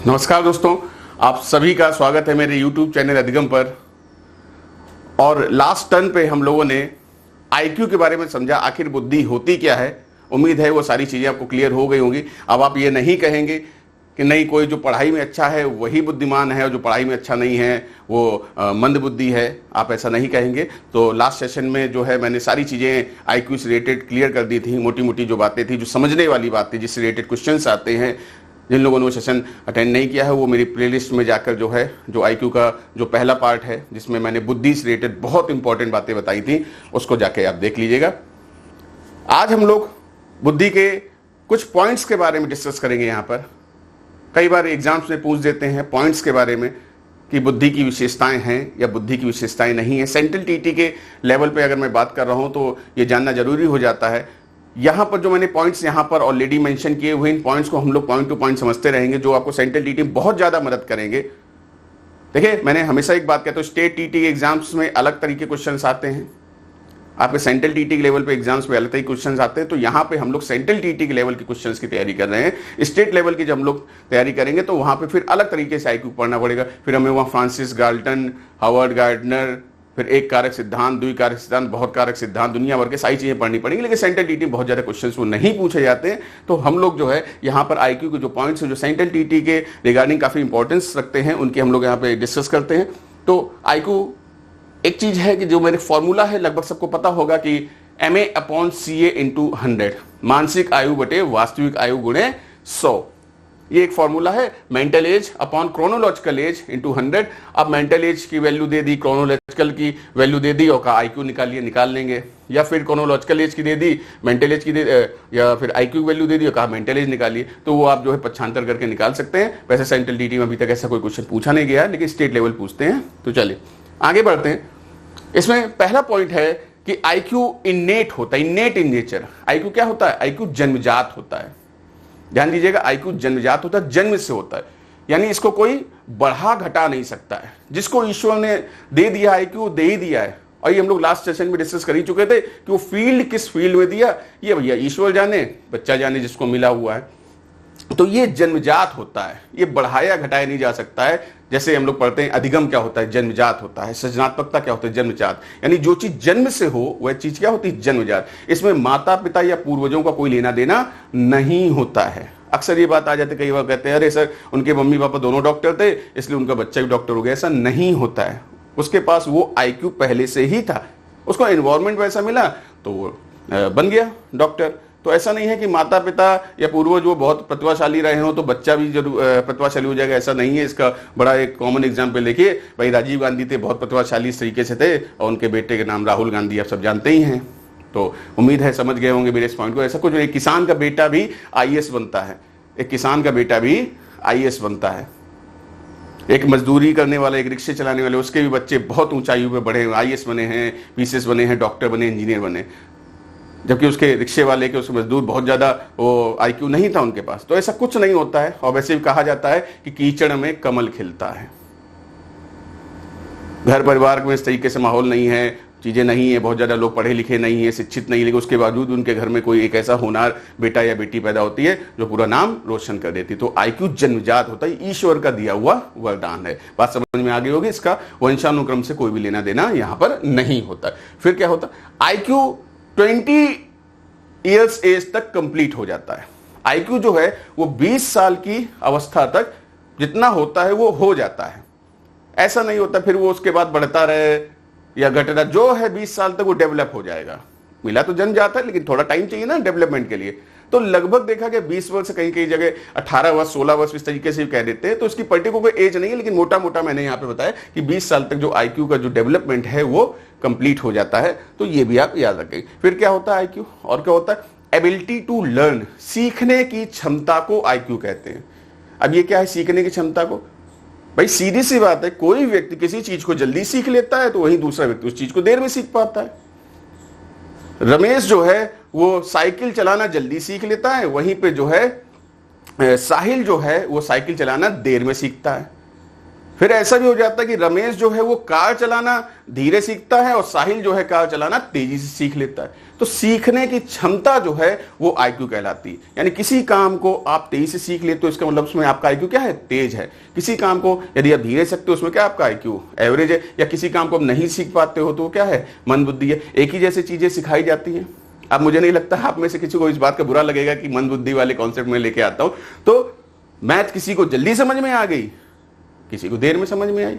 नमस्कार दोस्तों, आप सभी का स्वागत है मेरे YouTube चैनल अधिगम पर। और लास्ट टर्न पे हम लोगों ने IQ के बारे में समझा, आखिर बुद्धि होती क्या है। उम्मीद है वो सारी चीज़ें आपको क्लियर हो गई होंगी। अब आप ये नहीं कहेंगे कि नहीं, कोई जो पढ़ाई में अच्छा है वही बुद्धिमान है और जो पढ़ाई में अच्छा नहीं है वो मंद बुद्धि है। आप ऐसा नहीं कहेंगे। तो लास्ट सेशन में जो है मैंने सारी चीज़ें IQ से रिलेटेड क्लियर कर दी थी, मोटी मोटी जो बातें थी, जो समझने वाली बात थी, जिससे रिलेटेड क्वेश्चंस आते हैं। जिन लोगों ने वो सेशन अटेंड नहीं किया है वो मेरी प्लेलिस्ट में जाकर जो है, जो IQ का जो पहला पार्ट है जिसमें मैंने बुद्धि से रिलेटेड बहुत इंपॉर्टेंट बातें बताई थी, उसको जाके आप देख लीजिएगा। आज हम लोग बुद्धि के कुछ पॉइंट्स के बारे में डिस्कस करेंगे। यहाँ पर कई बार एग्जाम्स में पूछ देते हैं पॉइंट्स के बारे में कि बुद्धि की विशेषताएं हैं या बुद्धि की विशेषताएं नहीं है। सेंट्रल TT के लेवल पे अगर मैं बात कर रहा हूँ तो ये जानना जरूरी हो जाता है। यहाँ पर जो मैंने पॉइंट्स यहाँ पर ऑलरेडी मेंशन किए हुए, इन पॉइंट्स को हम लोग पॉइंट टू पॉइंट समझते रहेंगे, जो आपको सेंट्रल TT में बहुत ज़्यादा मदद करेंगे। देखिए, मैंने हमेशा एक बात कहता हूँ, स्टेट TT के एग्जाम्स में अलग तरीके क्वेश्चन आते हैं, आपके सेंट्रल TT के लेवल पे एग्जाम्स में अलग तरीके क्वेश्चन आते हैं। तो यहाँ पे हम लोग सेंट्रल TT के लेवल के क्वेश्चंस की तैयारी कर रहे हैं। स्टेट लेवल की जब हम लोग तैयारी करेंगे तो वहाँ पे फिर अलग तरीके से IQ पढ़ना पड़ेगा। फिर हमें वहाँ फ्रांसिस गाल्टन, हावर्ड गार्डनर, फिर एक कारक सिद्धांत, द्वि कारक सिद्धांत, बहुत कारक सिद्धांत, दुनिया भर के सारी चीजें पढ़नी पड़ेंगी। लेकिन सेंट्रल TT में बहुत ज्यादा क्वेश्चंस वो नहीं पूछे जाते हैं। तो हम लोग जो है यहाँ पर IQ के जो पॉइंट्स हैं जो सेंट्रल TT के रिगार्डिंग काफी इंपॉर्टेंस रखते हैं, उनकी हम लोग यहाँ पे डिस्कस करते हैं। तो IQ एक चीज है कि जो मेरे फॉर्मूला है लगभग सबको पता होगा कि MA/CA × 100, मानसिक आयु बटे वास्तविक आयु गुणे 100। ये एक फॉर्मूला है। Mental as upon chronological age × 100। अब मेंटल एज की वैल्यू दे दी, क्रोनोलॉजिकल की वैल्यू दे दी और कहा IQ निकालिए, निकाल लेंगे। या फिर क्रोनोलॉजिकल एज की दे दी, मेंटल एज की दे, या फिर IQ की वैल्यू दे दी और कहा मेंटल एज निकालिए। तो वो आप जो है पक्षांतर करके निकाल सकते हैं। वैसे सेंट्रल TT में अभी तक ऐसा कोई क्वेश्चन पूछा नहीं गया है, लेकिन स्टेट लेवल पूछते हैं। तो चलिए आगे बढ़ते हैं। इसमें पहला पॉइंट है कि IQ इन्नेट होता है, इन्नेट इन नेचर। IQ क्या होता है? IQ जन्मजात होता है। ध्यान दीजिएगा, IQ जन्मजात होता है, जन्म से होता है, यानी इसको कोई बढ़ा घटा नहीं सकता है। जिसको ईश्वर ने दे दिया IQ दे ही दिया है। और ये हम लोग लास्ट सेशन में डिस्कस कर ही चुके थे कि वो फील्ड किस फील्ड में दिया, ये भैया ईश्वर जाने, बच्चा जाने जिसको मिला हुआ है। तो ये जन्मजात होता है, ये बढ़ाया घटाया नहीं जा सकता है। जैसे हम लोग पढ़ते हैं अधिगम क्या होता है? जन्मजात होता है। सृजनात्मकता क्या होता है? जन्मजात। यानी जो चीज जन्म से हो वह चीज क्या होती है? जन्मजात। इसमें माता पिता या पूर्वजों का कोई लेना देना नहीं होता है। अक्सर ये बात आ जाती है, कई बार कहते हैं अरे सर उनके मम्मी पापा दोनों डॉक्टर थे इसलिए उनका बच्चा भी डॉक्टर हो गया। ऐसा नहीं होता है। उसके पास वो IQ पहले से ही था, उसको एनवायरमेंट वैसा मिला तो वो बन गया डॉक्टर। तो ऐसा नहीं है कि माता पिता या पूर्वज वो बहुत प्रतिभाशाली रहे हो तो बच्चा भी जरूर प्रतिभाशाली हो जाएगा, ऐसा नहीं है। इसका बड़ा एक कॉमन एग्जाम्पल देखिए, भाई राजीव गांधी थे, बहुत प्रतिभाशाली इस तरीके से थे, और उनके बेटे के नाम राहुल गांधी, आप सब जानते ही हैं। तो उम्मीद है समझ गए होंगे मेरे इस पॉइंट को। ऐसा कुछ, एक किसान का बेटा भी IAS बनता है, एक किसान का बेटा भी IAS बनता है। एक मजदूरी करने वाला, एक रिक्शे चलाने वाले, उसके भी बच्चे बहुत ऊंचाई पे बढ़े, IAS बने हैं, PCS बने हैं, डॉक्टर बने, इंजीनियर बने। जबकि उसके रिक्शे वाले के, उसके मजदूर बहुत ज्यादा वो IQ नहीं था उनके पास। तो ऐसा कुछ नहीं होता है। और वैसे भी कहा जाता है कि कीचड़ में कमल खिलता है। घर परिवार में इस तरीके से माहौल नहीं है, चीजें नहीं है, बहुत ज्यादा लोग पढ़े लिखे नहीं है, शिक्षित नहीं, लेकिन उसके बावजूद उनके घर में कोई एक ऐसा होनहार बेटा या बेटी पैदा होती है जो पूरा नाम रोशन कर देती। तो IQ जन्मजात होता है, ईश्वर का दिया हुआ वरदान है। बात समझ में आ गई होगी। इसका वंशानुक्रम से कोई भी लेना देना यहां पर नहीं होता। फिर क्या होता? IQ 20 ईयर्स एज तक कंप्लीट हो जाता है। IQ जो है वो 20 साल की अवस्था तक जितना होता है वो हो जाता है। ऐसा नहीं होता फिर वो उसके बाद बढ़ता रहे या घटना, जो है 20 साल तक वो डेवलप हो जाएगा। मिला तो जन्म जाता है, लेकिन थोड़ा टाइम चाहिए ना डेवलपमेंट के लिए। तो लगभग देखा गया 20 वर्ष से कहीं कहीं जगह 18 वर्ष 16 वर्ष इस तरीके से कह देते हैं। तो इसकी पर्टिकुलर कोई एज नहीं है, लेकिन मोटा मोटा मैंने यहाँ पे बताया कि 20 साल तक जो IQ का जो डेवलपमेंट है वो कंप्लीट हो जाता है। तो ये भी आप याद रखें। फिर क्या होता है IQ? और क्या होता है? एबिलिटी टू लर्न, सीखने की क्षमता को IQ कहते हैं। अब ये क्या है सीखने की क्षमता को? भाई सीधी सी बात है, कोई व्यक्ति किसी चीज को जल्दी सीख लेता है तो वहीं दूसरा व्यक्ति उस चीज को देर में सीख पाता है। रमेश जो है वो साइकिल चलाना जल्दी सीख लेता है, वहीं पे जो है साहिल जो है वो साइकिल चलाना देर में सीखता है। फिर ऐसा भी हो जाता है कि रमेश जो है वो कार चलाना धीरे सीखता है और साहिल जो है कार चलाना तेजी से सीख लेता है। तो सीखने की क्षमता जो है वो आईक्यू कहलाती है। यानी किसी काम को आप तेजी से सीख लेते हो, इसका मतलब उसमें आपका आईक्यू क्या है, तेज है। किसी काम को यदि आप धीरे सीखते हो उसमें क्या आपका आईक्यू एवरेज है। या किसी काम को आप नहीं सीख पाते हो तो क्या है, मंदबुद्धि है। एक ही जैसी चीजें सिखाई जाती हैं। अब मुझे नहीं लगता आप में से किसी को इस बात का बुरा लगेगा कि मंदबुद्धि वाले कॉन्सेप्ट में लेके आता हूं। तो मैथ किसी को जल्दी समझ में आ गई, किसी को देर में समझ में आई,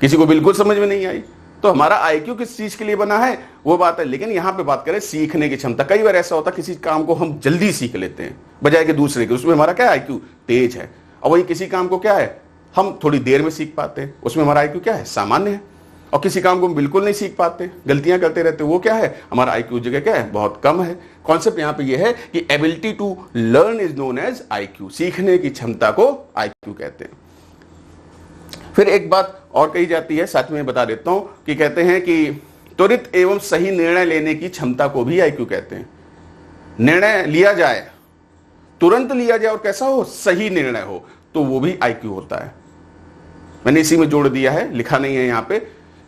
किसी को बिल्कुल समझ में नहीं आई। तो हमारा आईक्यू किस चीज के लिए बना है वो बात है। लेकिन यहां पे बात करें सीखने की क्षमता, कई बार ऐसा होता है किसी काम को हम जल्दी सीख लेते हैं बजाय कि दूसरे के, उसमें हमारा क्या आईक्यू तेज है। और वही किसी काम को क्या है हम थोड़ी देर में सीख पाते हैं, उसमें हमारा आईक्यू क्या है, सामान्य है। और किसी काम को हम बिल्कुल नहीं सीख पाते, गलतियां करते रहते, वो क्या है, हमारा आईक्यू जगह क्या है, बहुत कम है। कॉन्सेप्ट यहां पे ये है कि ability to learn is known as IQ, सीखने की क्षमता को आईक्यू कहते हैं। फिर एक बात और कही जाती है, साथ में बता देता हूं, कि कहते हैं कि त्वरित एवं सही निर्णय लेने की क्षमता को भी आईक्यू कहते हैं। निर्णय लिया जाए, तुरंत लिया जाए और कैसा हो, सही निर्णय हो, तो वो भी आईक्यू होता है। मैंने इसी में जोड़ दिया है, लिखा नहीं है यहां पे,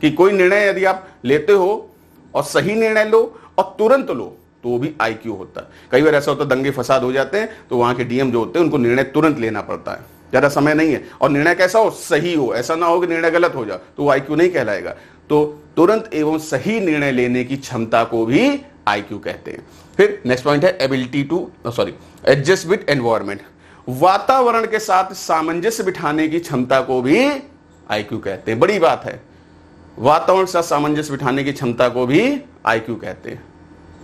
कि कोई निर्णय यदि आप लेते हो और सही निर्णय लो और तुरंत लो तो वो भी आईक्यू होता है। कई बार ऐसा होता है दंगे फसाद हो जाते हैं तो वहां के डीएम जो होते हैं उनको निर्णय तुरंत लेना पड़ता है, ज्यादा समय नहीं है, और निर्णय कैसा हो, सही हो, ऐसा ना हो कि निर्णय गलत हो जाए तो वो आईक्यू नहीं कहलाएगा। तो तुरंत एवं सही निर्णय लेने की क्षमता को भी आईक्यू कहते हैं। फिर नेक्स्ट पॉइंट है ability to adjust with environment, वातावरण के साथ सामंजस्य बिठाने की क्षमता को भी आईक्यू कहते हैं। बड़ी बात है, वातावरण के साथ सामंजस्य बिठाने की क्षमता को भी आईक्यू कहते हैं,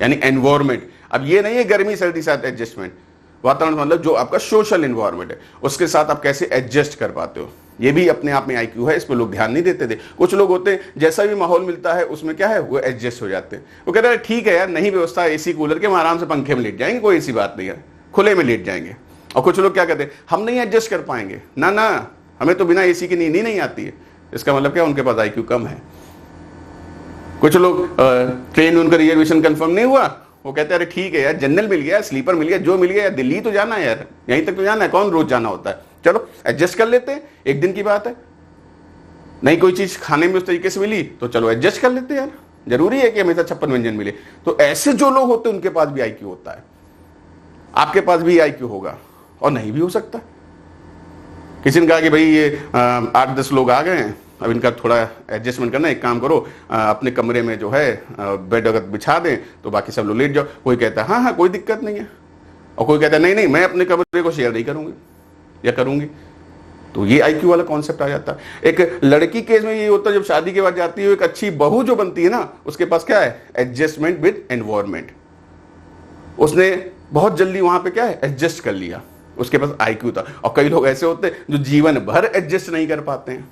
यानी एनवायरमेंट। अब ये नहीं है गर्मी सर्दी साथ एडजस्टमेंट, वातावरण मतलब जो आपका सोशल एनवायरमेंट है उसके साथ आप कैसे एडजस्ट कर पाते हो, ये भी अपने आप में आईक्यू है। इस पर लोग ध्यान नहीं देते थे। कुछ लोग होते हैं जैसा भी माहौल मिलता है उसमें क्या है वो एडजस्ट हो जाते हैं। वो कहते हैं ठीक है यार, नहीं व्यवस्था एसी कूलर के, हम आराम से पंखे में लेट जाएंगे, कोई ऐसी बात नहीं है, खुले में लेट जाएंगे। और कुछ लोग क्या कहते हैं, हम नहीं एडजस्ट कर पाएंगे, ना ना हमें तो बिना एसी की नींद ही नहीं आती है। इसका मतलब क्या, उनके पास आईक्यू कम है। कुछ लोग ट्रेन में उनका रिजर्वेशन कंफर्म नहीं हुआ, वो कहते हैं अरे ठीक है यार, जनरल मिल गया, स्लीपर मिल गया, जो मिल गया, दिल्ली तो जाना है यार, यहीं तक तो जाना है, कौन रोज जाना होता है, चलो एडजस्ट कर लेते हैं, एक दिन की बात है। नहीं कोई चीज खाने में उस तरीके से मिली तो चलो एडजस्ट कर लेते हैं यार, जरूरी है कि हमेशा 56 व्यंजन मिले। तो ऐसे जो लोग होते हैं उनके पास भी आईक्यू होता है। आपके पास भी आईक्यू होगा और नहीं भी हो सकता। किसी ने कहा कि भाई ये 8-10 लोग आ गए हैं, अब इनका थोड़ा एडजस्टमेंट करना, एक काम करो अपने कमरे में जो है बेड अगर बिछा दें तो बाकी सब लोग लेट जाओ। कोई कहता है हाँ हाँ कोई दिक्कत नहीं है, और कोई कहता है नहीं नहीं मैं अपने कमरे को शेयर नहीं करूंगी या करूंगी। तो ये आईक्यू वाला कॉन्सेप्ट आ जाता है। एक लड़की केस में ये होता है, जब शादी के बाद जाती है एक अच्छी बहू जो बनती है ना, उसके पास क्या है, एडजस्टमेंट विद एनवायरमेंट। उसने बहुत जल्दी वहां पे क्या है, एडजस्ट कर लिया, उसके पास आईक्यू था। और कई लोग ऐसे होते हैं जो जीवन भर एडजस्ट नहीं कर पाते हैं,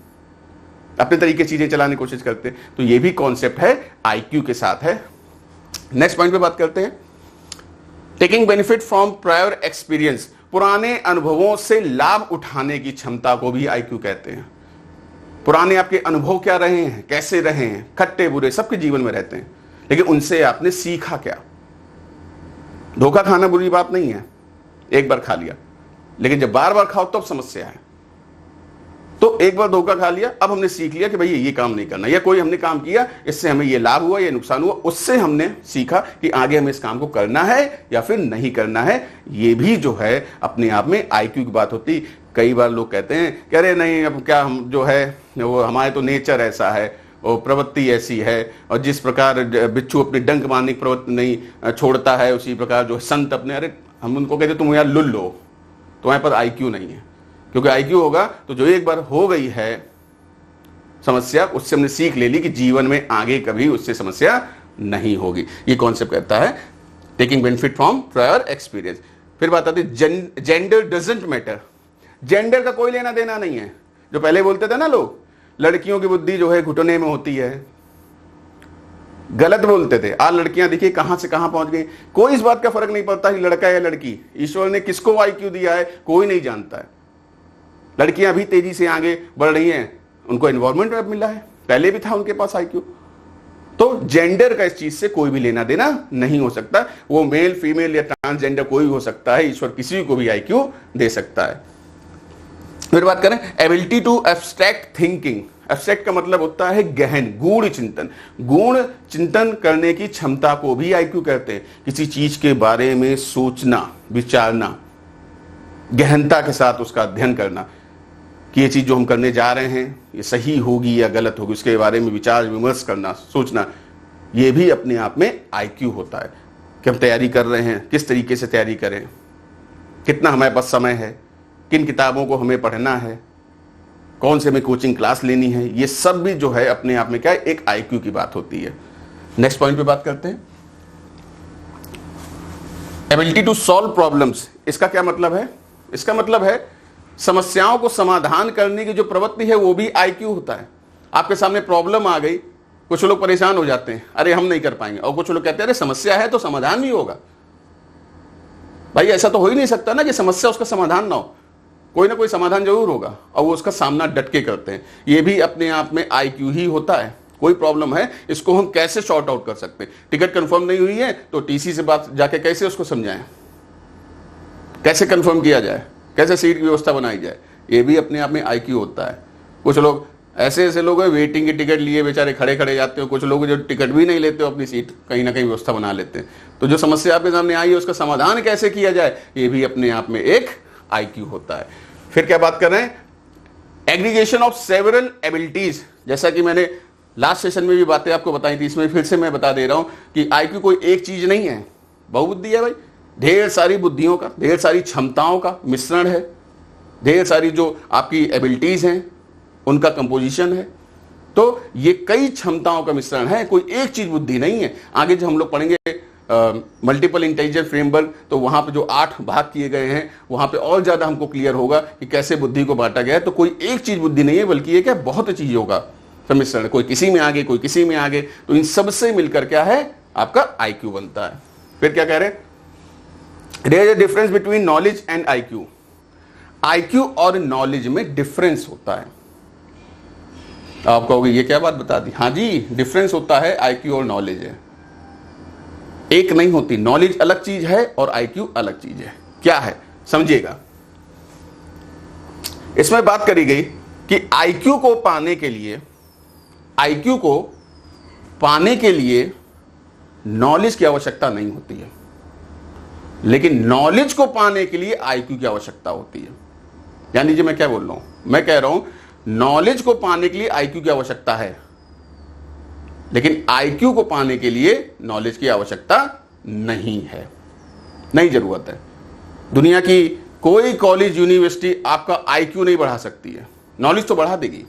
अपने तरीके चीजें चलाने की कोशिश करते हैं। तो ये भी कॉन्सेप्ट है आईक्यू के साथ है। नेक्स्ट पॉइंट पे बात करते हैं, taking benefit from prior experience, पुराने अनुभवों से लाभ उठाने की क्षमता को भी आईक्यू कहते हैं। पुराने आपके अनुभव क्या रहे हैं, कैसे रहे हैं, खट्टे बुरे सबके जीवन में रहते हैं, लेकिन उनसे आपने सीखा क्या। धोखा खाना बुरी बात नहीं है, एक बार खा लिया, लेकिन जब बार बार खाओ तब समस्या है। तो एक बार धोखा खा लिया, अब हमने सीख लिया कि भाई ये काम नहीं करना, या कोई हमने काम किया इससे हमें ये लाभ हुआ या नुकसान हुआ, उससे हमने सीखा कि आगे हमें इस काम को करना है या फिर नहीं करना है। ये भी जो है अपने आप में आईक्यू की बात होती। कई बार लोग कहते हैं कि अरे नहीं अब क्या, हम जो है वो हमारे तो नेचर ऐसा है, और प्रवृत्ति ऐसी है, और जिस प्रकार बिच्छू अपनी डंक मारने की प्रवृत्ति नहीं छोड़ता है उसी प्रकार जो संत अपने, अरे हम उनको कहते तुम यार लुल लो, तुम्हारे पास आईक्यू नहीं है। क्योंकि आईक्यू होगा तो जो एक बार हो गई है समस्या, उससे हमने सीख ले ली कि जीवन में आगे कभी उससे समस्या नहीं होगी। ये कॉन्सेप्ट कहता है taking benefit from prior experience. फिर बात आती है जेंडर डजंट मैटर, जेंडर का कोई लेना देना नहीं है। जो पहले बोलते थे ना लोग, लड़कियों की बुद्धि जो है घुटने में होती है, गलत बोलते थे। आज लड़कियां देखिए कहां से कहां पहुंच गई, कोई इस बात का फर्क नहीं पड़ता कि लड़का या लड़की, ईश्वर ने किसको आईक्यू दिया है कोई नहीं जानता है। लड़कियां भी तेजी से आगे बढ़ रही हैं, उनको एनवायरमेंट में मिला है, पहले भी था उनके पास आईक्यू। तो जेंडर का इस चीज से कोई भी लेना देना नहीं हो सकता। वो मेल फीमेल या ट्रांसजेंडर कोई भी हो सकता है, ईश्वर किसी को भी आईक्यू दे सकता है। फिर बात करें ability to abstract thinking. Abstract का मतलब होता है गहन, गूढ़ चिंतन। गूढ़ चिंतन करने की क्षमता को भी आईक्यू कहते हैं। किसी चीज के बारे में सोचना, विचारना, गहनता के साथ उसका अध्ययन करना कि ये चीज जो हम करने जा रहे हैं ये सही होगी या गलत होगी, उसके बारे में विचार विमर्श करना, सोचना, ये भी अपने आप में आईक्यू होता है। कि हम तैयारी कर रहे हैं, किस तरीके से तैयारी करें, कितना हमारे पास समय है, किन किताबों को हमें पढ़ना है, कौन से हमें कोचिंग क्लास लेनी है, ये सब भी जो है अपने आप में क्या है, एक आईक्यू की बात होती है। नेक्स्ट पॉइंट पे बात करते हैं, एबिलिटी टू सॉल्व प्रॉब्लम्स। इसका क्या मतलब है? इसका मतलब है समस्याओं को समाधान करने की जो प्रवृत्ति है वो भी आईक्यू होता है। आपके सामने प्रॉब्लम आ गई, कुछ लोग परेशान हो जाते हैं, अरे हम नहीं कर पाएंगे, और कुछ लोग कहते हैं अरे समस्या है तो समाधान भी होगा। भाई ऐसा तो हो ही नहीं सकता ना कि समस्या उसका समाधान ना हो, कोई ना कोई समाधान जरूर होगा, और वो उसका सामना डट के करते हैं। ये भी अपने आप में आईक्यू ही होता है। कोई प्रॉब्लम है, इसको हम कैसे सॉर्ट आउट कर सकते हैं। टिकट कंफर्म नहीं हुई है तो टीसी से बात जाके कैसे उसको समझाएं, कैसे कंफर्म किया जाए, कैसे सीट की व्यवस्था बनाई जाए, ये भी अपने आप में आईक्यू होता है। कुछ लोग ऐसे लोग हैं वेटिंग की टिकट लिए बेचारे खड़े खड़े जाते हो, कुछ लोग जो टिकट भी नहीं लेते हो अपनी सीट कहीं ना कहीं व्यवस्था बना लेते हैं। तो जो समस्या आपके सामने आई है उसका समाधान कैसे किया जाए, ये भी अपने आप में एक आईक्यू होता है। फिर क्या बात कर रहे हैं, एग्रीगेशन ऑफ सेवरल एबिलिटीज। जैसा कि मैंने लास्ट सेशन में भी बातें आपको बताई थी, इसमें फिर से मैं बता दे रहा हूं कि आईक्यू कोई एक चीज नहीं है, बहुबुद्धि है भाई। ढेर सारी बुद्धियों का, ढेर सारी क्षमताओं का मिश्रण है, ढेर सारी जो आपकी एबिलिटीज हैं उनका कंपोजिशन है। तो ये कई क्षमताओं का मिश्रण है, कोई एक चीज बुद्धि नहीं है। आगे जब हम लोग पढ़ेंगे मल्टीपल इंटेलिजेंस फ्रेमवर्क, तो वहां पे जो 8 भाग किए गए हैं वहां पे और ज्यादा हमको क्लियर होगा कि कैसे बुद्धि को बांटा गया है। तो कोई एक चीज बुद्धि नहीं है, बल्कि ये क्या बहुत चीजों का सम्मिश्रण है। कोई किसी में आगे, कोई किसी में आगे, तो इन सबसे मिलकर क्या है आपका आईक्यू बनता है। फिर क्या कह रहे हैं, there is a difference between knowledge and IQ. IQ और नॉलेज में डिफरेंस होता है। आप कहोगे ये क्या बात बता दी? हाँ जी, डिफरेंस होता है, आईक्यू और नॉलेज है, एक नहीं होती। नॉलेज अलग चीज है और आईक्यू अलग चीज है। क्या है समझिएगा, इसमें बात करी गई कि आईक्यू को पाने के लिए नॉलेज की आवश्यकता नहीं होती है, लेकिन नॉलेज को पाने के लिए आईक्यू की आवश्यकता होती है। यानी जी मैं क्या बोल रहा हूं, मैं कह रहा हूं नॉलेज को पाने के लिए आईक्यू की आवश्यकता है, लेकिन आईक्यू को पाने के लिए नॉलेज की आवश्यकता नहीं है, नहीं जरूरत है। दुनिया की कोई कॉलेज यूनिवर्सिटी आपका आईक्यू नहीं बढ़ा सकती है, नॉलेज तो बढ़ा देगी।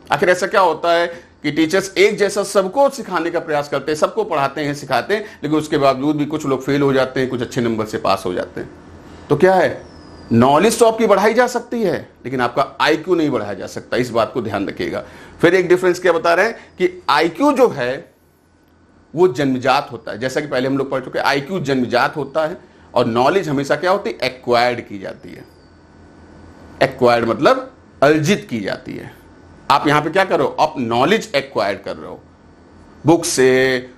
आखिर ऐसा क्या होता है कि टीचर्स एक जैसा सबको सिखाने का प्रयास करते हैं, सबको पढ़ाते हैं, सिखाते हैं, लेकिन उसके बावजूद भी कुछ लोग फेल हो जाते हैं, कुछ अच्छे नंबर से पास हो जाते हैं। तो क्या है, नॉलेज तो आपकी बढ़ाई जा सकती है, लेकिन आपका आईक्यू नहीं बढ़ाया जा सकता। इस बात को ध्यान रखिएगा। फिर एक डिफरेंस क्या बता रहे हैं कि आईक्यू जो है वो जन्मजात होता है, जैसा कि पहले हम लोग पढ़ चुके हैं। आईक्यू जन्मजात होता है और नॉलेज हमेशा क्या होती है, एक्वायर्ड की जाती है। एक्वायर्ड मतलब अर्जित की जाती है। आप यहां पे क्या कर रहे हो, आप नॉलेज एक्वायर्ड कर रहे हो, बुक से,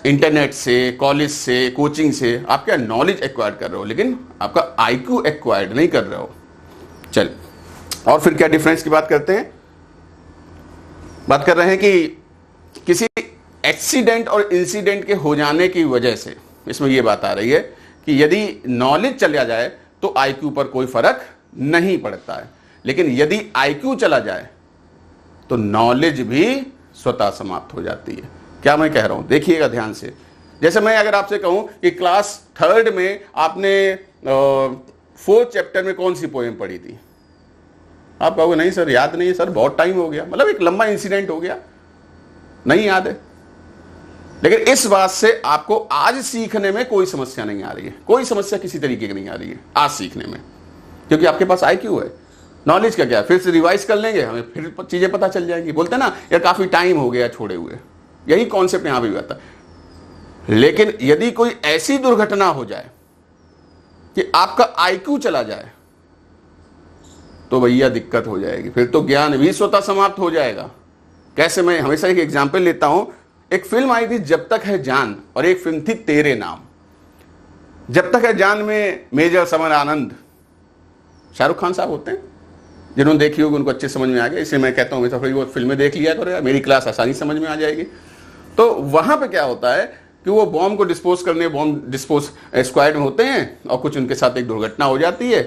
इंटरनेट से, कॉलेज से, कोचिंग से आप क्या नॉलेज एक्वायर्ड कर रहे हो, लेकिन आपका आईक्यू एक्वायर्ड नहीं कर रहे हो। चल, और फिर क्या डिफरेंस की बात करते हैं, बात कर रहे हैं कि किसी एक्सीडेंट और इंसिडेंट के हो जाने की वजह से, इसमें यह बात आ रही है कि यदि नॉलेज चला जाए तो आईक्यू पर कोई फर्क नहीं पड़ता है, लेकिन यदि आईक्यू चला जाए तो नॉलेज भी स्वतः समाप्त हो जाती है। क्या मैं कह रहा हूं, देखिएगा ध्यान से। जैसे मैं अगर आपसे कहूं कि क्लास 3rd में आपने 4th चैप्टर में कौन सी पोएम पढ़ी थी, आप कहोगे नहीं सर याद नहीं है सर, बहुत टाइम हो गया, मतलब एक लंबा इंसिडेंट हो गया, नहीं याद है। लेकिन इस बात से आपको आज सीखने में कोई समस्या नहीं आ रही है, कोई समस्या किसी तरीके की नहीं आ रही है आज सीखने में, क्योंकि आपके पास आईक्यू है। नॉलेज का क्या, फिर से रिवाइज कर लेंगे, हमें फिर चीजें पता चल जाएंगी। बोलते हैं ना यार काफी टाइम हो गया छोड़े हुए, यही कॉन्सेप्ट यहां भी आता है। लेकिन यदि कोई ऐसी दुर्घटना हो जाए कि आपका आईक्यू चला जाए तो भैया दिक्कत हो जाएगी, फिर तो ज्ञान भी स्वतः समाप्त हो जाएगा। कैसे, मैं हमेशा एक एग्जाम्पल लेता हूं। एक फिल्म आई थी जब तक है जान, और एक फिल्म थी तेरे नाम। जब तक है जान में मेजर समर आनंद, शाहरुख खान साहब होते हैं, जिन्होंने देखी होगी उनको अच्छे समझ में आ गया, इसलिए मैं कहता हूँ थोड़ी बहुत फिल्में देख लिया करो यार, मेरी क्लास आसानी समझ में आ जाएगी। तो वहां पे क्या होता है कि वो बॉम्ब को डिस्पोज करने, बॉम्ब डिस्पोज स्क्वाड में होते हैं और कुछ उनके साथ एक दुर्घटना हो जाती है।